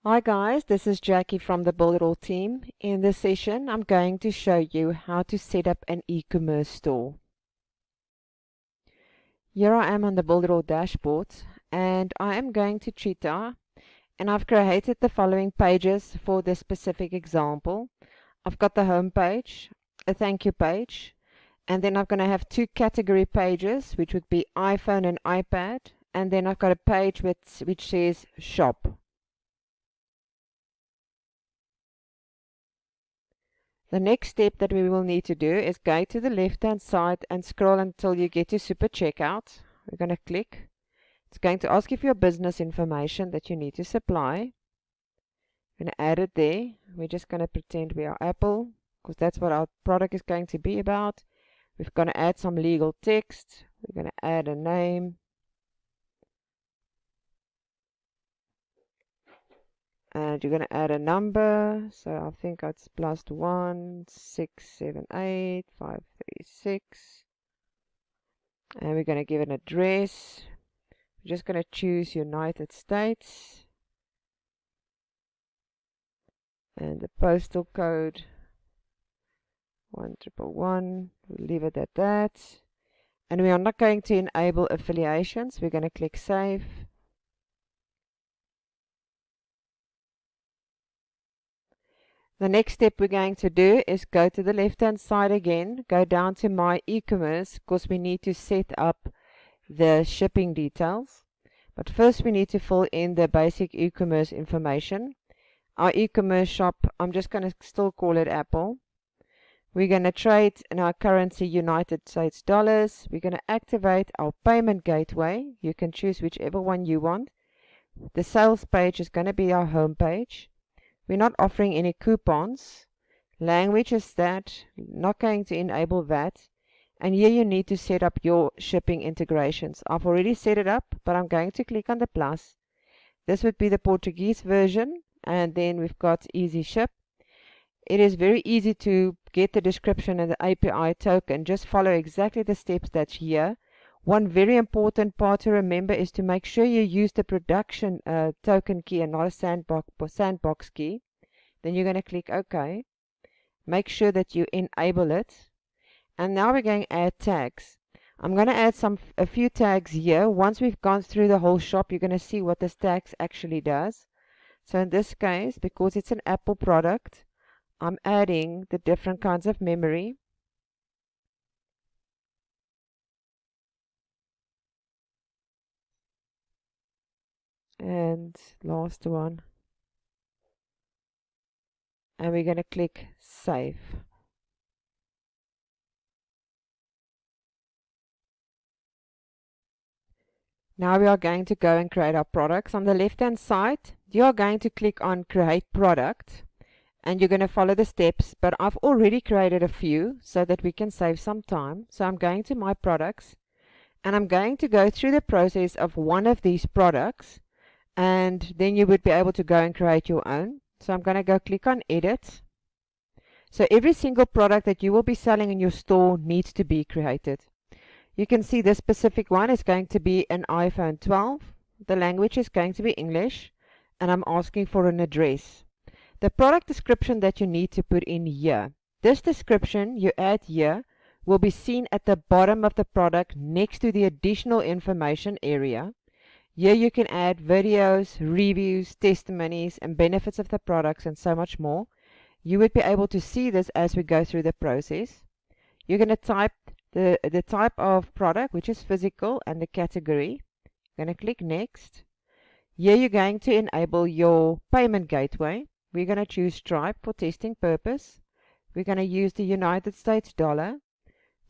Hi guys, this is Jackie from the BUILDERALL team. In this session, I'm going to show you how to set up an e-commerce store. Here I am on the BUILDERALL dashboard, and I am going to Cheetah, and I've created the following pages for this specific example. I've got the home page, a thank you page, and then I'm going to have two category pages, which would be iPhone and iPad, and then I've got a page which says shop. The next step that we will need to do is go to the left hand side and scroll until you get to super checkout. We're going to click. It's going to ask you for your business information that you need to supply. We're going to add it there. We're just going to pretend we are Apple because that's what our product is going to be about. We're going to add some legal text. We're going to add a name. And you're going to add a number, so I think it's +1 678 536, and we're going to give an address. We're just going to choose United States, and the postal code 1111. We'll leave it at that, and we are not going to enable affiliations. We're going to click Save. The next step we're going to do is go to the left hand side again, go down to My Ecommerce, because we need to set up the shipping details. But first we need to fill in the basic e-commerce information. Our e-commerce shop, I'm just going to still call it Apple. We're going to trade in our currency United States dollars. We're going to activate our payment gateway. You can choose whichever one you want. The sales page is going to be our home page. We're not offering any coupons. Language is that, not going to enable that. And here you need to set up your shipping integrations. I've already set it up, but I'm going to click on the plus. This would be the Portuguese version, and then we've got Easy Ship. It is very easy to get the description and the API token. Just follow exactly the steps that's here. One very important part to remember is to make sure you use the production token key and not a sandbox key. Then you're going to click OK. Make sure that you enable it. And now we're going to add tags. I'm going to add a few tags here. Once we've gone through the whole shop, you're going to see what this tags actually does. So in this case, because it's an Apple product, I'm adding the different kinds of memory. And last one, and we're going to click Save. Now we are going to go and create our products. On the left hand side, you are going to click on Create Product, and you're going to follow the steps, but I've already created a few so that we can save some time. So I'm going to My Products, and I'm going to go through the process of one of these products, and then you would be able to go and create your own. So I'm going to go click on Edit. So every single product that you will be selling in your store needs to be created. You can see this specific one is going to be an iPhone 12. The language is going to be English, and I'm asking for an address. The product description that you need to put in here. This description you add here will be seen at the bottom of the product next to the additional information area. Here you can add videos, reviews, testimonies, and benefits of the products and so much more. You would be able to see this as we go through the process. You're going to type the type of product, which is physical, and the category. You're going to click Next. Here you're going to enable your payment gateway. We're going to choose Stripe for testing purpose. We're going to use the United States dollar.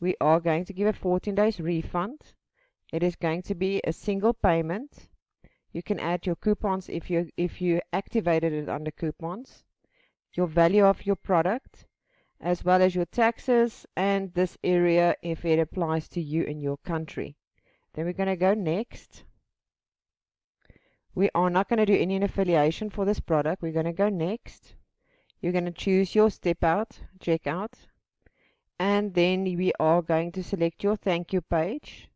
We are going to give a 14 days refund. It is going to be a single payment. You can add your coupons if you activated it under coupons, your value of your product, as well as your taxes, and this area if it applies to you in your country. Then we're going to go Next. We are not going to do any affiliation for this product. We're going to go Next. You're going to choose your checkout, and then we are going to select your thank you page.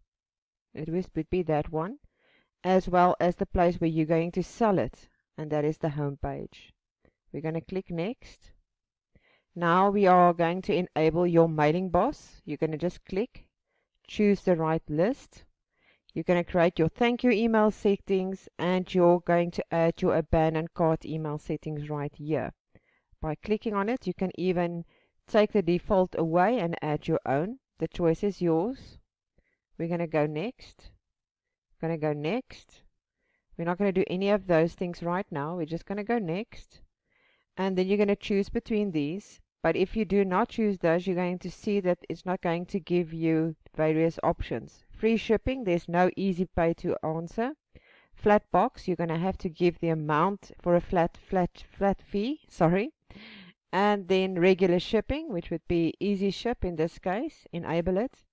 It would be that one, as well as the place where you're going to sell it. and that is the home page. We're going to click next. Now we are going to enable your mailing boss. You're going to just click, choose the right list. You're going to create your thank you email settings, and you're going to add your abandoned cart email settings right here. By clicking on it, you can even take the default away and add your own. The choice is yours. We're going to go next. We're going to go next. We're not going to do any of those things right now. We're just going to go next. And then you're going to choose between these. But if you do not choose those, you're going to see that it's not going to give you various options. Free shipping, there's no easy pay to answer. Flat box, you're going to have to give the amount for a flat fee, sorry. And then regular shipping, which would be easy ship in this case, enable it.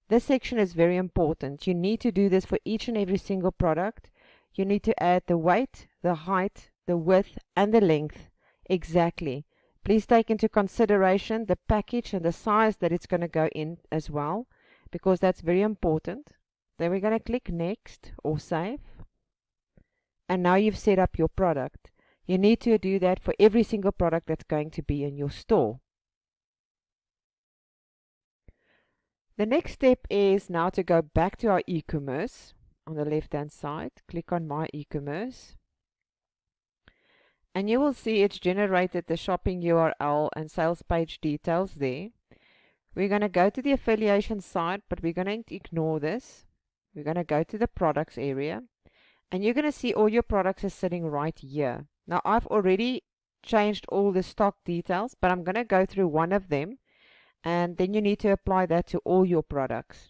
This section is very important. You need to do this for each and every single product. You need to add the weight, the height, the width, and the length exactly. Please take into consideration the package and the size that it's going to go in as well, because that's very important. Then we're going to click next or save. And now you've set up your product. You need to do that for every single product that's going to be in your store. The next step is now to go back to our e-commerce. On the left hand side, click on my e-commerce. And you will see it's generated the shopping URL and sales page details there. We're going to go to the affiliation side, but we're going to ignore this. We're going to go to the products area, and you're going to see all your products are sitting right here. Now I've already changed all the stock details, but I'm going to go through one of them, and then you need to apply that to all your products.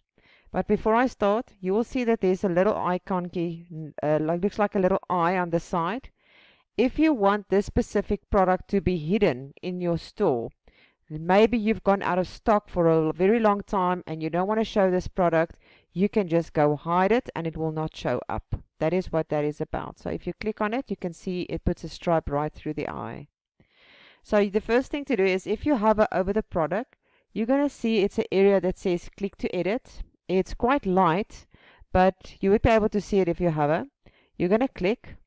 But before I start, you will see that there's a little icon key, looks like a little eye on the side. If you want this specific product to be hidden in your store, maybe you've gone out of stock for a very long time and you don't want to show this product, you can just go hide it and it will not show up. That is what that is about. So if you click on it, you can see it puts a stripe right through the eye. So the first thing to do is, if you hover over the product, you're going to see it's an area that says click to edit. It's quite light, but you would be able to see it if you hover. You're going to click,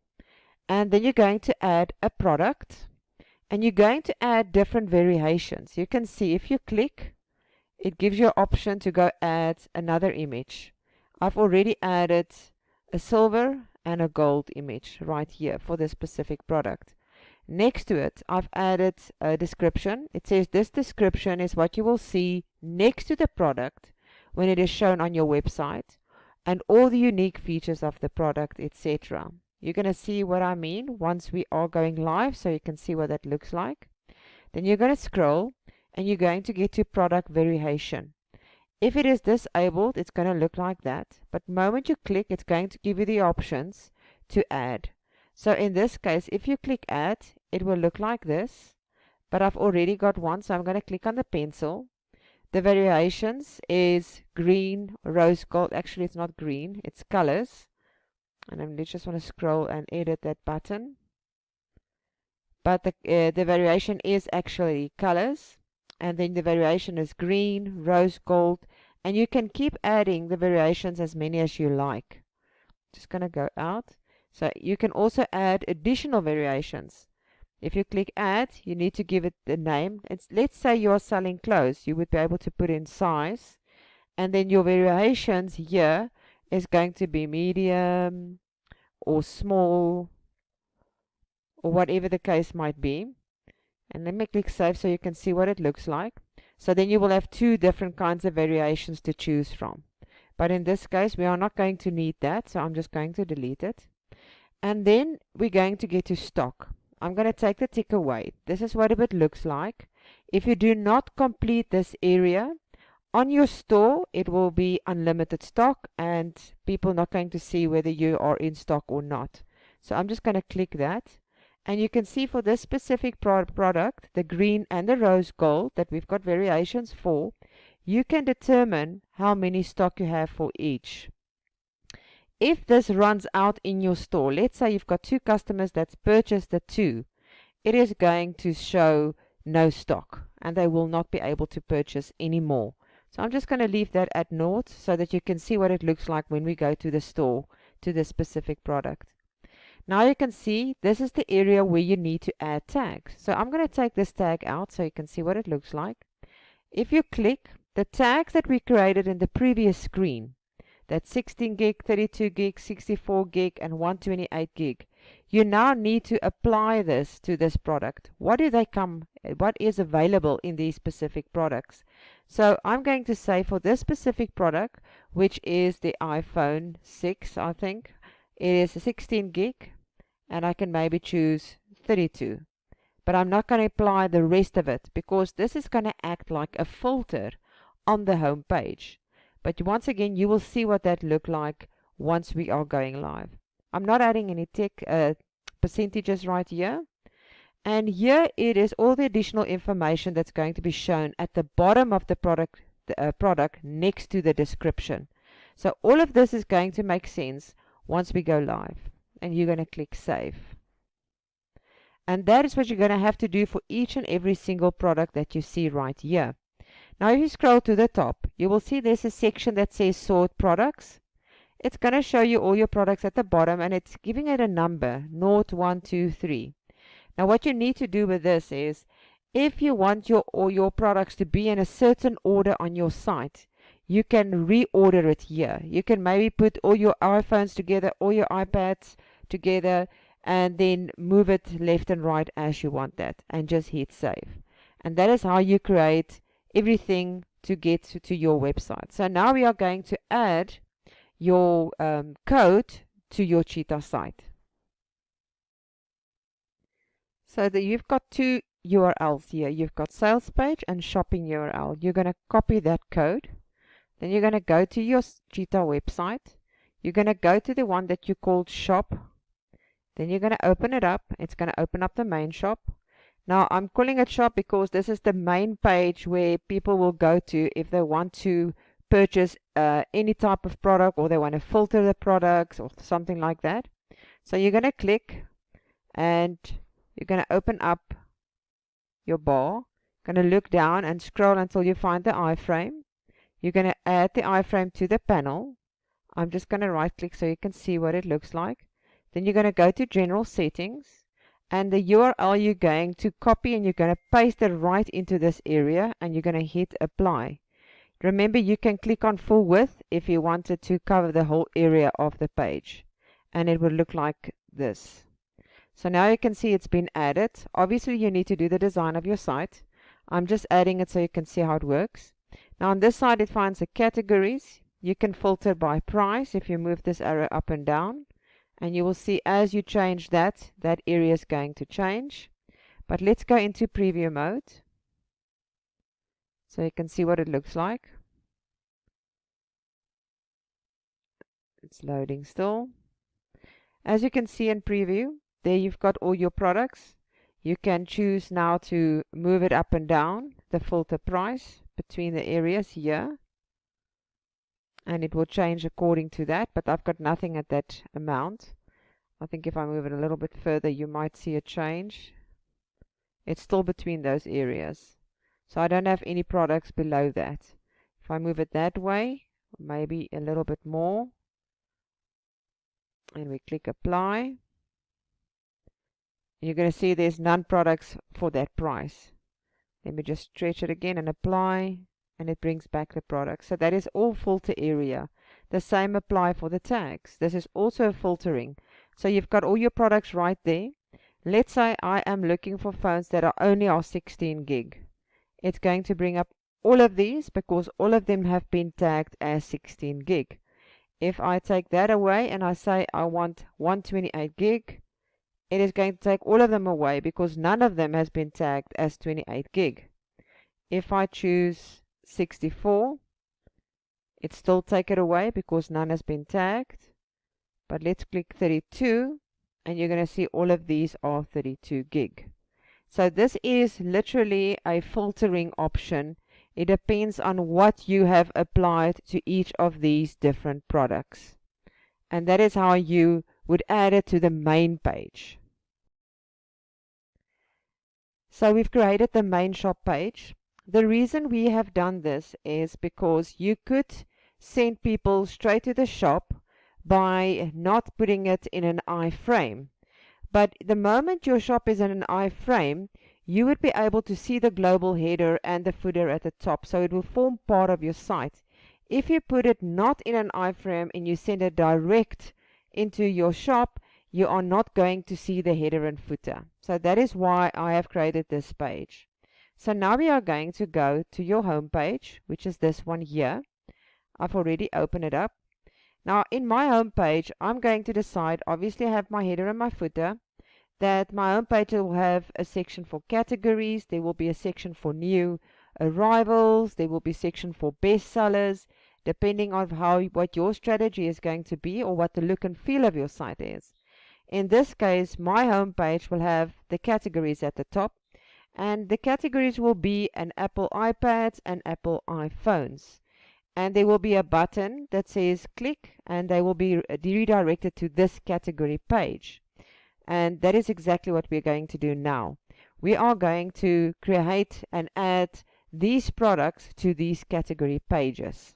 and then you're going to add a product, and you're going to add different variations. You can see if you click, it gives you an option to go add another image. I've already added a silver and a gold image right here for this specific product. Next to it, I've added a description. It says this description is what you will see next to the product when it is shown on your website, and all the unique features of the product, etc. You're going to see what I mean once we are going live, so you can see what that looks like. Then you're going to scroll, and you're going to get to product variation. If it is disabled, it's going to look like that, but the moment you click, it's going to give you the options to add. So in this case, if you click add, it will look like this, but I've already got one, so I'm going to click on the pencil. The variations is green, rose gold. Actually, it's not green, it's colors. And I just want to scroll and edit that button. But the variation is actually colors. And then the variation is green, rose gold. And you can keep adding the variations as many as you like. Just going to go out. So you can also add additional variations. If you click add, you need to give it the name. Let's say you are selling clothes. You would be able to put in size. And then your variations here is going to be medium or small or whatever the case might be. And let me click save so you can see what it looks like. So then you will have two different kinds of variations to choose from. But in this case, we are not going to need that, so I'm just going to delete it. And then we're going to get to stock. I'm going to take the tick away. This is what it looks like. If you do not complete this area, on your store, it will be unlimited stock and people not going to see whether you are in stock or not. So I'm just going to click that. And you can see for this specific product, the green and the rose gold that we've got variations for, you can determine how many stock you have for each. If this runs out in your store, let's say you've got two customers that's purchased the two, it is going to show no stock and they will not be able to purchase anymore. So I'm just going to leave that at naught so that you can see what it looks like when we go to the store to the specific product. Now you can see this is the area where you need to add tags. So I'm going to take this tag out so you can see what it looks like. If you click the tags that we created in the previous screen, that's 16 gig, 32 gig, 64 gig, and 128 gig. You now need to apply this to this product. What is available in these specific products? So I'm going to say for this specific product, which is the iPhone 6, I think, it is 16 gig, and I can maybe choose 32. But I'm not going to apply the rest of it because this is going to act like a filter on the home page. But once again, you will see what that look like once we are going live. I'm not adding any percentages right here. And here it is all the additional information that's going to be shown at the bottom of the product next to the description. So all of this is going to make sense once we go live. And you're going to click Save. And that is what you're going to have to do for each and every single product that you see right here. Now if you scroll to the top, you will see there's a section that says Sort Products. It's going to show you all your products at the bottom, and it's giving it a number, 0, 1, 2, 3. Now what you need to do with this is, if you want all your products to be in a certain order on your site, you can reorder it here. You can maybe put all your iPhones together, all your iPads together, and then move it left and right as you want that, and just hit Save. And that is how you create everything to get to your website. So now we are going to add your code to your Cheetah site. So that you've got two URLs here. You've got sales page and shopping URL. You're going to copy that code. Then you're going to go to your Cheetah website. You're going to go to the one that you called shop. Then you're going to open it up. It's going to open up the main shop. Now I'm calling it shop because this is the main page where people will go to if they want to purchase any type of product, or they want to filter the products or something like that. So you're going to click and you're going to open up your bar. Going to look down and scroll until you find the iframe. You're going to add the iframe to the panel. I'm just going to right click so you can see what it looks like. Then you're going to go to General Settings. And the URL you're going to copy, and you're going to paste it right into this area, and you're going to hit Apply. Remember, you can click on full width if you wanted to cover the whole area of the page, and it will look like this. So now you can see it's been added. Obviously you need to do the design of your site. I'm just adding it so you can see how it works. Now on this side it finds the categories. You can filter by price if you move this arrow up and down. And you will see as you change that area is going to change. But let's go into preview mode so you can see what it looks like. It's loading still. As you can see in preview, there you've got all your products. You can choose now to move it up and down, the filter price between the areas here. And it will change according to that, but I've got nothing at that amount. I think if I move it a little bit further, you might see a change. It's still between those areas. So I don't have any products below that. If I move it that way, maybe a little bit more, and we click Apply, you're going to see there's none products for that price. Let me just stretch it again and apply, and it brings back the product. So that is all filter area. The same apply for the tags. This is also filtering. So you've got all your products right there. Let's say I am looking for phones that are only 16 gig. It's going to bring up all of these because all of them have been tagged as 16 gig. If I take that away and I say I want 128 gig, it is going to take all of them away because none of them has been tagged as 28 gig. If I choose 64, it still take it away because none has been tagged. But let's click 32 and you're going to see all of these are 32 gig. So this is literally a filtering option. It depends on what you have applied to each of these different products. And that is how you would add it to the main page. So we've created the main shop page. The reason we have done this is because you could send people straight to the shop by not putting it in an iframe. But the moment your shop is in an iframe, you would be able to see the global header and the footer at the top, so it will form part of your site. If you put it not in an iframe and you send it direct into your shop, you are not going to see the header and footer. So that is why I have created this page. So now we are going to go to your home page, which is this one here. I've already opened it up. Now in my home page, I'm going to decide, obviously I have my header and my footer, that my home page will have a section for categories, there will be a section for new arrivals, there will be a section for best sellers, depending on what your strategy is going to be or what the look and feel of your site is. In this case, my home page will have the categories at the top, and the categories will be an Apple iPads and Apple iPhones. And there will be a button that says click, and they will be redirected to this category page. And that is exactly what we're going to do now. We are going to create and add these products to these category pages.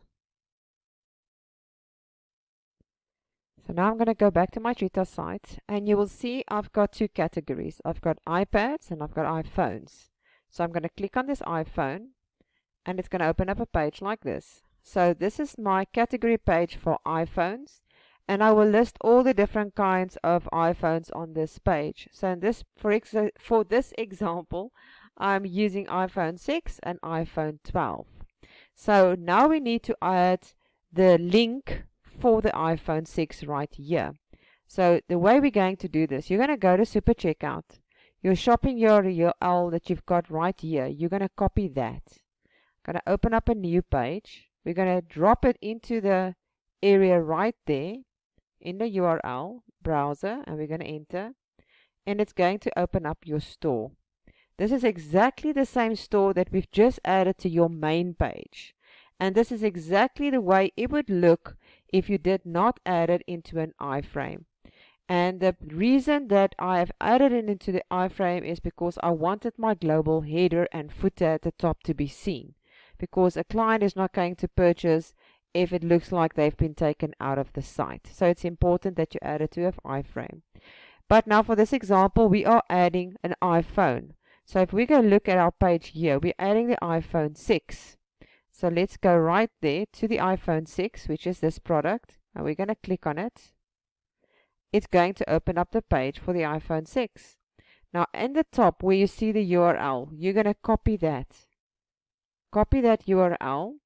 So now I'm going to go back to my Cheetah site, and you will see I've got two categories. I've got iPads and I've got iPhones. So I'm going to click on this iPhone, and it's going to open up a page like this. So this is my category page for iPhones, and I will list all the different kinds of iPhones on this page. So in this, for this example, I'm using iPhone 6 and iPhone 12. So now we need to add the link for the iPhone 6 right here. So the way we're going to do this, you're going to go to Super Checkout. Your shopping URL that you've got right here, you're going to copy that. Going to open up a new page. We're going to drop it into the area right there in the URL browser, and we're going to enter, and it's going to open up your store. This is exactly the same store that we've just added to your main page, and this is exactly the way it would look if you did not add it into an iframe. And the reason that I have added it into the iframe is because I wanted my global header and footer at the top to be seen, because a client is not going to purchase if it looks like they've been taken out of the site. So it's important that you add it to an iframe. But now for this example, we are adding an iPhone. So if we go look at our page here, we're adding the iPhone 6. So let's go right there to the iPhone 6, which is this product, and we're going to click on it. It's going to open up the page for the iPhone 6. Now in the top where you see the URL, you're going to copy that. Copy that URL.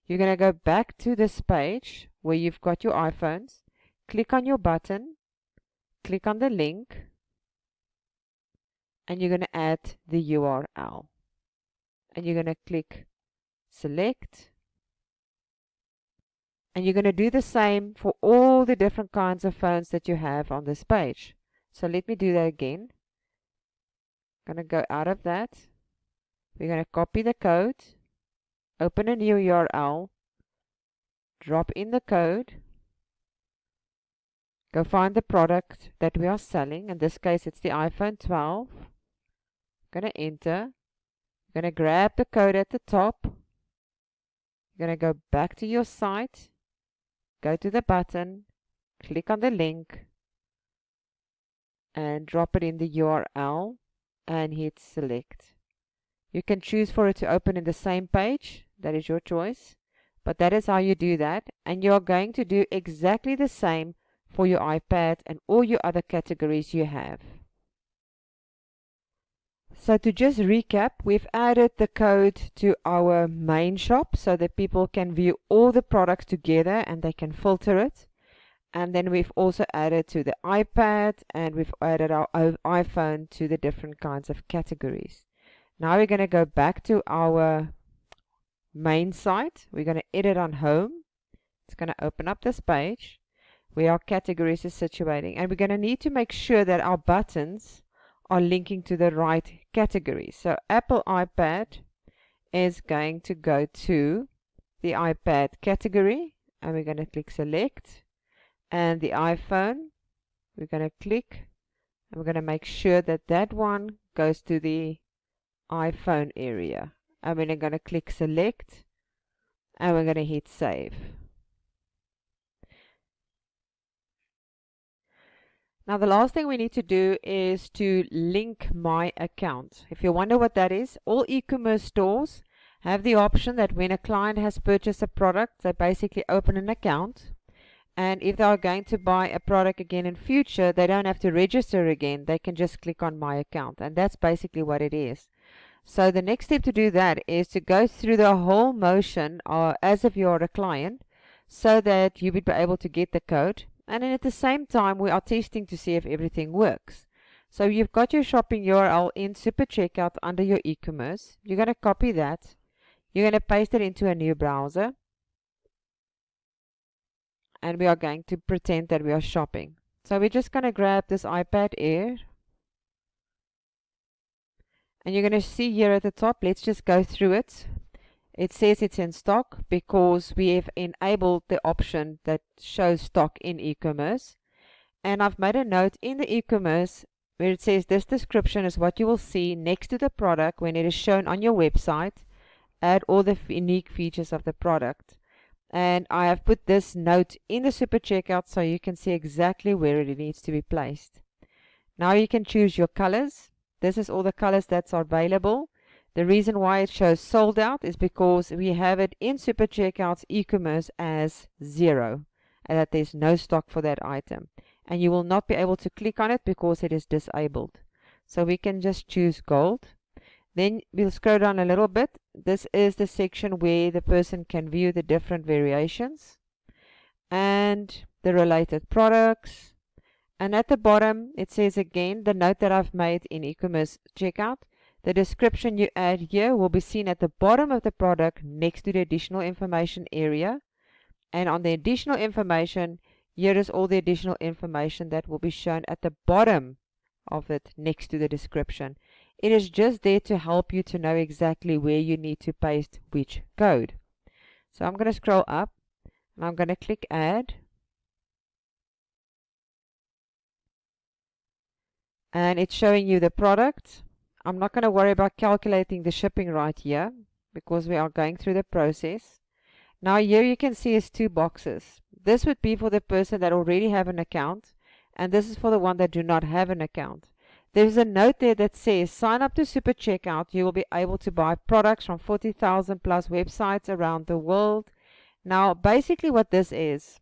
You're going to go back to this page where you've got your iPhones, click on your button, click on the link, and you're going to add the URL. And you're going to click select, and you're going to do the same for all the different kinds of phones that you have on this page. So let me do that again. I'm going to go out of that. We're going to copy the code, open a new URL, drop in the code, go find the product that we are selling. In this case, it's the iPhone 12. Going to enter. Going to grab the code at the top. You're going to go back to your site, go to the button, click on the link, and drop it in the URL and hit select. You can choose for it to open in the same page. That is your choice. But that is how you do that. And you are going to do exactly the same for your iPad and all your other categories you have. So to just recap, we've added the code to our main shop so that people can view all the products together and they can filter it. And then we've also added to the iPad, and we've added our iPhone to the different kinds of categories. Now we're going to go back to our main site. We're going to edit on home. It's going to open up this page where our categories is situating, and we're going to need to make sure that our buttons are linking to the right category. So Apple iPad is going to go to the iPad category, and we're going to click select. And the iPhone, we're going to click, and we're going to make sure that that one goes to the iPhone area. And we're going to click select, and we're going to hit save. Now the last thing we need to do is to link my account. If you wonder what that is, all e-commerce stores have the option that when a client has purchased a product, they basically open an account. And if they are going to buy a product again in future, they don't have to register again. They can just click on my account. And that's basically what it is. So the next step to do that is to go through the whole motion as if you're a client, so that you would be able to get the code. And then at the same time, we are testing to see if everything works. So you've got your shopping URL in Super Checkout under your e-commerce. You're going to copy that. You're going to paste it into a new browser. And we are going to pretend that we are shopping. So we're just going to grab this iPad Air. And you're going to see here at the top, let's just go through it. It says it's in stock because we have enabled the option that shows stock in e-commerce. And I've made a note in the e-commerce where it says this description is what you will see next to the product when it is shown on your website. Add all the unique features of the product. And I have put this note in the Super Checkout so you can see exactly where it needs to be placed. Now you can choose your colors. This is all the colors that are available. The reason why it shows sold out is because we have it in Super Checkout's e-commerce as 0, and that there's no stock for that item. And you will not be able to click on it because it is disabled. So we can just choose gold. Then we'll scroll down a little bit. This is the section where the person can view the different variations and the related products. And at the bottom, it says again the note that I've made in e-commerce checkout. The description you add here will be seen at the bottom of the product next to the additional information area. And on the additional information, here is all the additional information that will be shown at the bottom of it next to the description. It is just there to help you to know exactly where you need to paste which code. So I'm going to scroll up and I'm going to click add. And it's showing you the product. I'm not going to worry about calculating the shipping right here because we are going through the process. Now here you can see is 2 boxes. This would be for the person that already have an account, and this is for the one that do not have an account. There's a note there that says sign up to Super Checkout. You will be able to buy products from 40,000 plus websites around the world. Now basically what this is,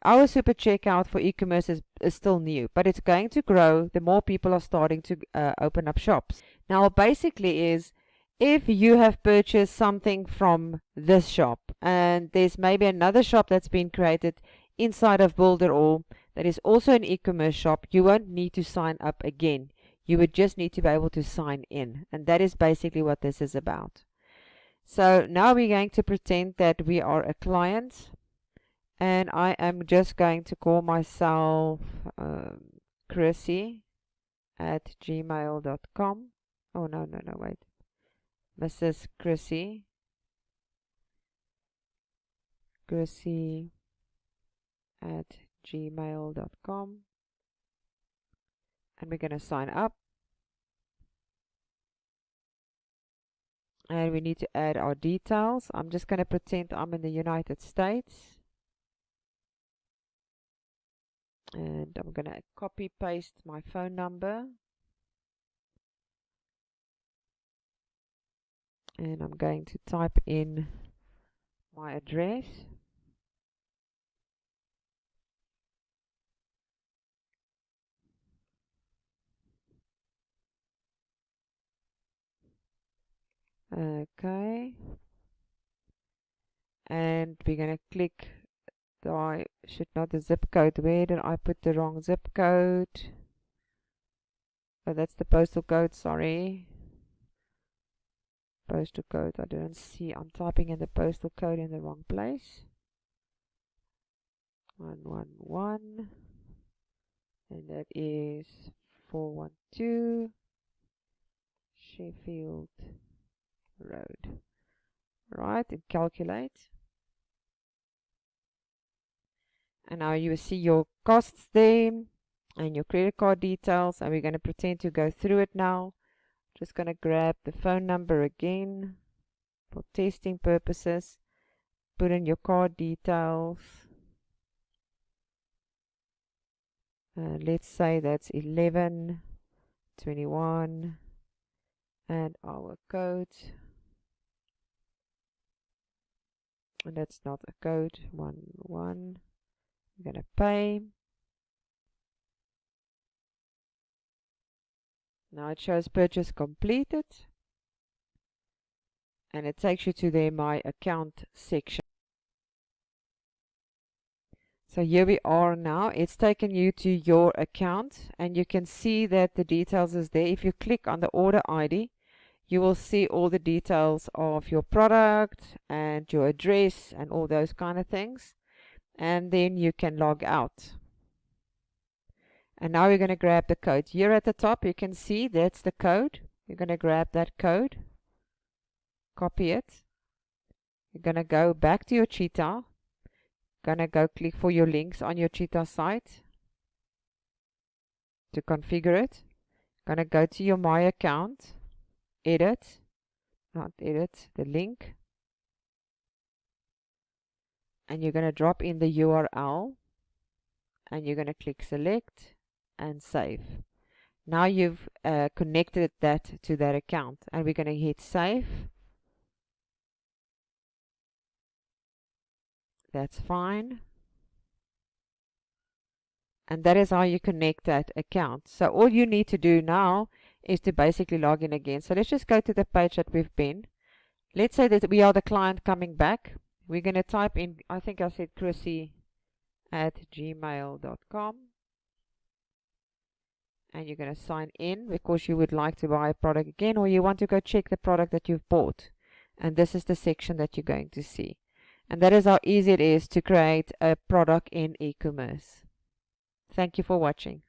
our Super Checkout for e-commerce is still new, but it's going to grow the more people are starting to open up shops. Now basically is, if you have purchased something from this shop and there's maybe another shop that's been created inside of BUILDERALL that is also an e-commerce shop, you won't need to sign up again. You would just need to be able to sign in, and that is basically what this is about. So now we're going to pretend that we are a client. And I am just going to call myself Chrissy at gmail.com. Oh, no, wait. Mrs. Chrissy at gmail.com. And we're going to sign up. And we need to add our details. I'm just going to pretend I'm in the United States. And I'm going to copy paste my phone number. And I'm going to type in my address. Okay. And we're going to click. I should know the zip code. Where did I put the wrong zip code? Oh, that's the postal code, sorry. Postal code, I didn't see. I'm typing in the postal code in the wrong place. 111. And that is 412 Sheffield Road. Right, and calculate. And now you will see your costs there and your credit card details, and we're going to pretend to go through it now. Just going to grab the phone number again for testing purposes. Put in your card details. let's say that's 11/21 and our code, and that's not a code, 1. I'm gonna pay. Now it shows purchase completed, and it takes you to the My Account section. So here we are now. It's taken you to your account, and you can see that the details is there. If you click on the order ID, you will see all the details of your product and your address and all those kind of things. And then you can log out. And now we're going to grab the code. Here at the top you can see that's the code. You're going to grab that code, copy it. You're going to go back to your Cheetah. Gonna go click for your links on your Cheetah site to configure it. Gonna go to your My Account, edit, not edit, the link, and you're gonna drop in the URL, and you're gonna click select and save. Now you've connected that to that account, and we're gonna hit save. That's fine. And that is how you connect that account. So all you need to do now is to basically log in again. So let's just go to the page that we've been. Let's say that we are the client coming back. We're going to type in, I think I said Chrissy@gmail.com. And you're going to sign in because you would like to buy a product again, or you want to go check the product that you've bought. And this is the section that you're going to see. And that is how easy it is to create a product in e-commerce. Thank you for watching.